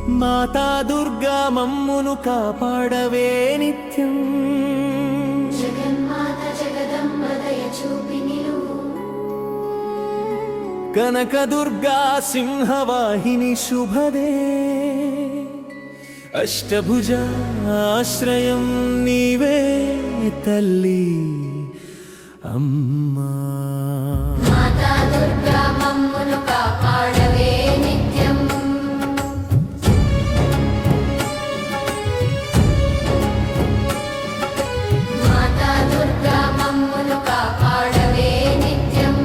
మాతా దుర్గా మమ్మును కాపాడవే నిత్యం. జగన్మాత జగదంబ దయ చూపి నిలువు. కనక దుర్గా సింహవాహిని శుభదే, అష్టభుజ ఆశ్రయం నీవే తల్లి అమ్మా. మాతా దుర్గా మమ్మును కాపాడవే నిత్యం. మాతా దుర్గా మమ్మును కాపాడవే నిత్యం.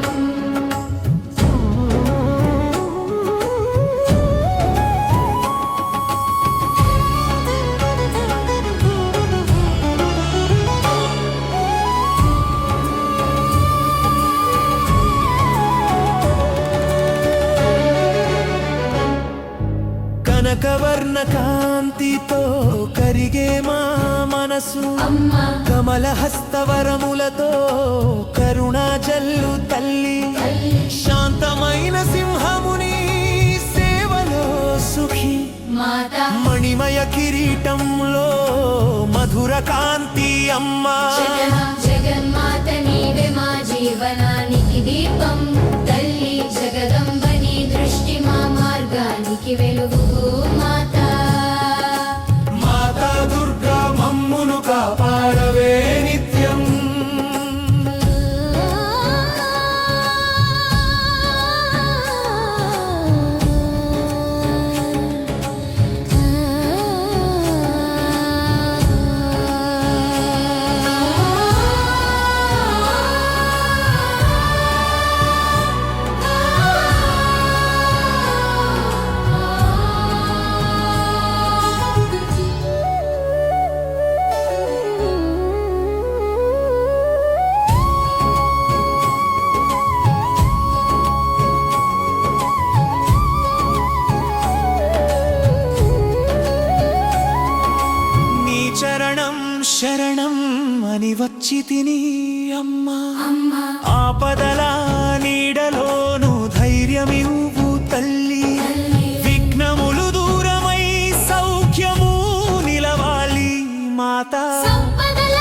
కనకవర్ణ కాంతితో కరిగే మా మనసు, అమ్మా కమల హస్తవరములతో కరుణా జల్లు తల్లి. శాంతమైన సింహముని సేవలో సుఖి, మాతా మణిమయ కిరీటంలో మధుర కాంతి అమ్మా. జగన్మాత నీవే మా జీవనానికి దీపం. తల్లి జగదంబ నీ దృష్టి మా మార్గానికి వెలుగు. మాతా మాతా దుర్గా మమ్మును కాపాడవే నిత్యం. చరణం శరణం అని వచ్చి తిని అమ్మా. అమ్మా ఆపదల నీడలోను ధైర్యమివ్వు తల్లి. విఘ్నములు దూరమై సౌఖ్యము నిలవాలి మాతా. సంపదల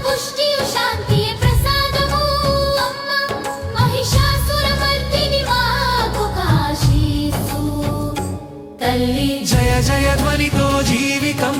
పుష్టియు శాంతియే ప్రసాదము. అమ్మా మహిషాసురమర్దిని మాకు కాశీసు. తల్లి జయ జయ ధ్వనితో జీవితం